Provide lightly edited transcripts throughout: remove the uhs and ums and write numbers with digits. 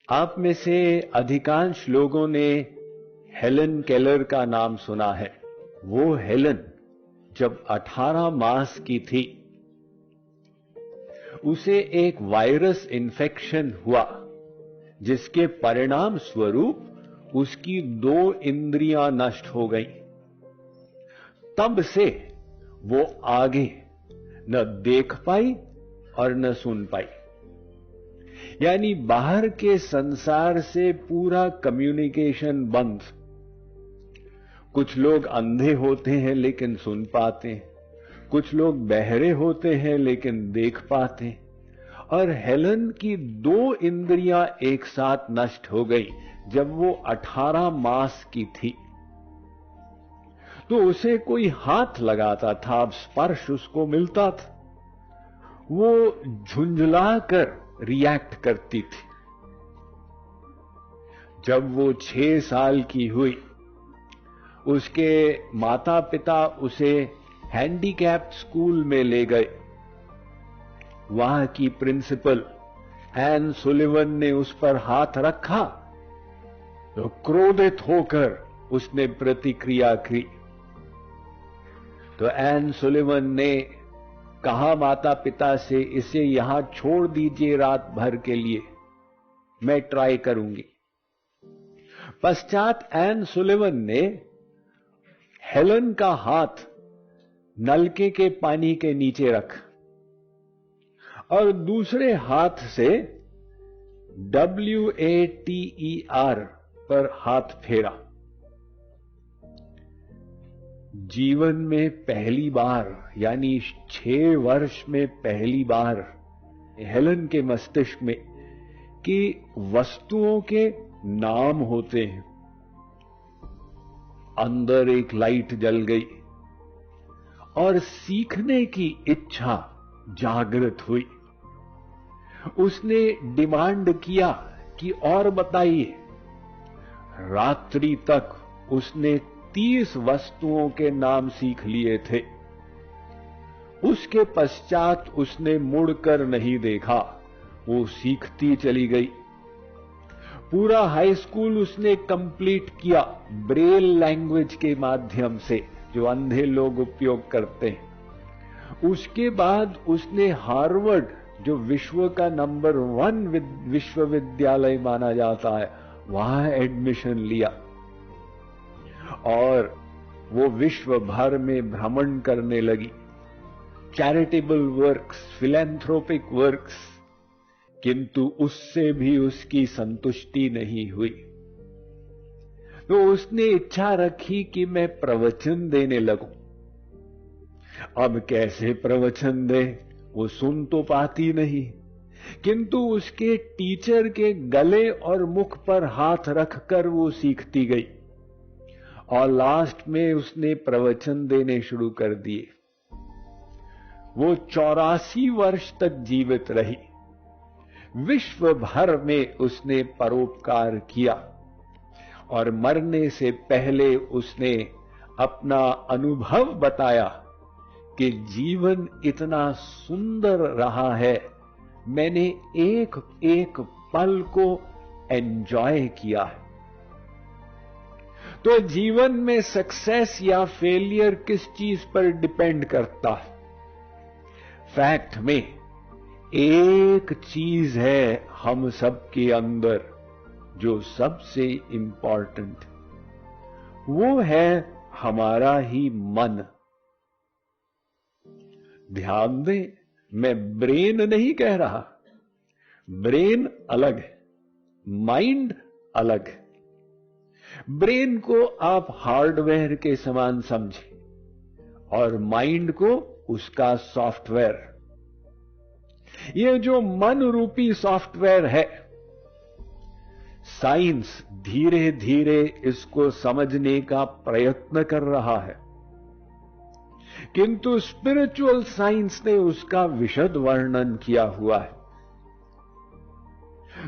आप में से अधिकांश लोगों ने हेलन केलर का नाम सुना है। वो हेलन जब 18 मास की थी, उसे एक वायरस इन्फेक्शन हुआ, जिसके परिणाम स्वरूप उसकी 2 इंद्रियां नष्ट हो गईं। तब से वो आगे न देख पाई और न सुन पाई। यानी बाहर के संसार से पूरा कम्युनिकेशन बंद। कुछ लोग अंधे होते हैं लेकिन सुन पाते हैं, कुछ लोग बहरे होते हैं लेकिन देख पाते हैं। और हेलन की 2 इंद्रियां एक साथ नष्ट हो गई जब वो 18 मास की थी। तो उसे कोई हाथ लगाता था, अब स्पर्श उसको मिलता था, वो झुंझला कर रिएक्ट करती थी। जब वो 6 साल की हुई, उसके माता पिता उसे हैंडीकैप्ड स्कूल में ले गए। वहां की प्रिंसिपल एन सुलिवन ने उस पर हाथ रखा तो क्रोधित होकर उसने प्रतिक्रिया की। तो एन सुलिवन ने कहा माता पिता से, इसे यहां छोड़ दीजिए रात भर के लिए, मैं ट्राई करूंगी। पश्चात एन सुलिवन ने हेलन का हाथ नलके के पानी के नीचे रखा और दूसरे हाथ से WATER पर हाथ फेरा। जीवन में पहली बार, यानी 6 वर्ष में पहली बार हेलन के मस्तिष्क में कि वस्तुओं के नाम होते हैं। अंदर एक लाइट जल गई और सीखने की इच्छा जागृत हुई। उसने डिमांड किया कि और बताइए। रात्रि तक उसने 30 वस्तुओं के नाम सीख लिए थे। उसके पश्चात उसने मुड़कर नहीं देखा, वो सीखती चली गई। पूरा हाई स्कूल उसने कंप्लीट किया ब्रेल लैंग्वेज के माध्यम से, जो अंधे लोग उपयोग करते हैं। उसके बाद उसने हार्वर्ड, जो विश्व का नंबर 1 विश्वविद्यालय माना जाता है, वहां एडमिशन लिया और वो विश्व भर में भ्रमण करने लगी, चैरिटेबल वर्क्स, फिलैंथ्रोपिक वर्क्स। किंतु उससे भी उसकी संतुष्टि नहीं हुई। तो उसने इच्छा रखी कि मैं प्रवचन देने लगूं। अब कैसे प्रवचन दे, वो सुन तो पाती नहीं, किंतु उसके टीचर के गले और मुख पर हाथ रखकर वो सीखती गई और लास्ट में उसने प्रवचन देने शुरू कर दिए। वो 84 वर्ष तक जीवित रही। विश्व भर में उसने परोपकार किया और मरने से पहले उसने अपना अनुभव बताया कि जीवन इतना सुंदर रहा है, मैंने एक एक पल को एंजॉय किया है। तो जीवन में सक्सेस या फेलियर किस चीज पर डिपेंड करता है? फैक्ट में एक चीज है हम सबके अंदर जो सबसे इंपॉर्टेंट, वो है हमारा ही मन। ध्यान दें, मैं ब्रेन नहीं कह रहा। ब्रेन अलग है, माइंड अलग है। ब्रेन को आप हार्डवेयर के समान समझें और माइंड को उसका सॉफ्टवेयर। ये जो मन रूपी सॉफ्टवेयर है, साइंस धीरे धीरे इसको समझने का प्रयत्न कर रहा है, किंतु स्पिरिचुअल साइंस ने उसका विशद वर्णन किया हुआ है।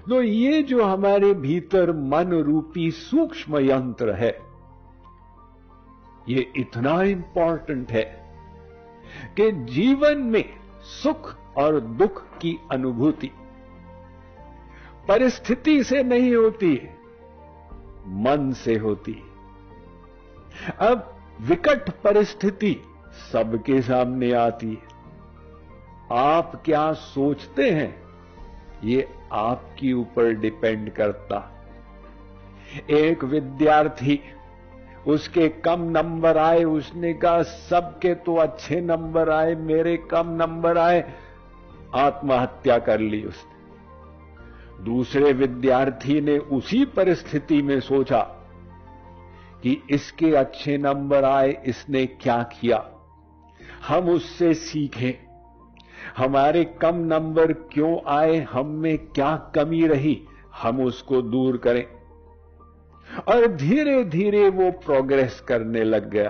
तो ये जो हमारे भीतर मन रूपी सूक्ष्म यंत्र है, ये इतना इंपॉर्टेंट है कि जीवन में सुख और दुख की अनुभूति, परिस्थिति से नहीं होती, मन से होती। अब विकट परिस्थिति सबके सामने आती है। आप क्या सोचते हैं ये आपके ऊपर डिपेंड करता। एक विद्यार्थी, उसके कम नंबर आए, उसने कहा सबके तो अच्छे नंबर आए, मेरे कम नंबर आए, आत्महत्या कर ली उसने। दूसरे विद्यार्थी ने उसी परिस्थिति में सोचा कि इसके अच्छे नंबर आए, इसने क्या किया, हम उससे सीखें, हमारे कम नंबर क्यों आए, हम में क्या कमी रही, हम उसको दूर करें। और धीरे धीरे वो प्रोग्रेस करने लग गया।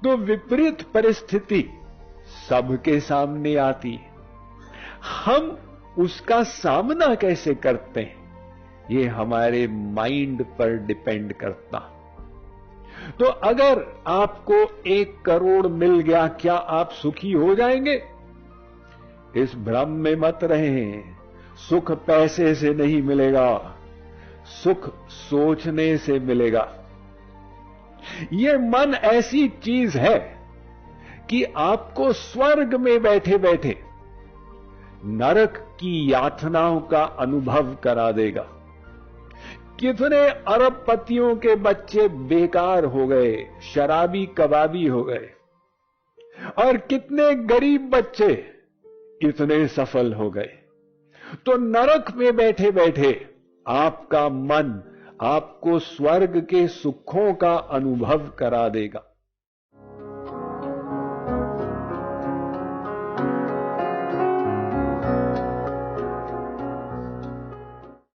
तो विपरीत परिस्थिति सबके सामने आती है, हम उसका सामना कैसे करते हैं ये हमारे माइंड पर डिपेंड करता। तो अगर आपको 1 करोड़ मिल गया, क्या आप सुखी हो जाएंगे? इस भ्रम में मत रहें। सुख पैसे से नहीं मिलेगा, सुख सोचने से मिलेगा। ये मन ऐसी चीज है कि आपको स्वर्ग में बैठे बैठे नरक की यातनाओं का अनुभव करा देगा। कितने अरबपतियों के बच्चे बेकार हो गए, शराबी कबाबी हो गए, और कितने गरीब बच्चे इतने सफल हो गए। तो नरक में बैठे बैठे आपका मन आपको स्वर्ग के सुखों का अनुभव करा देगा।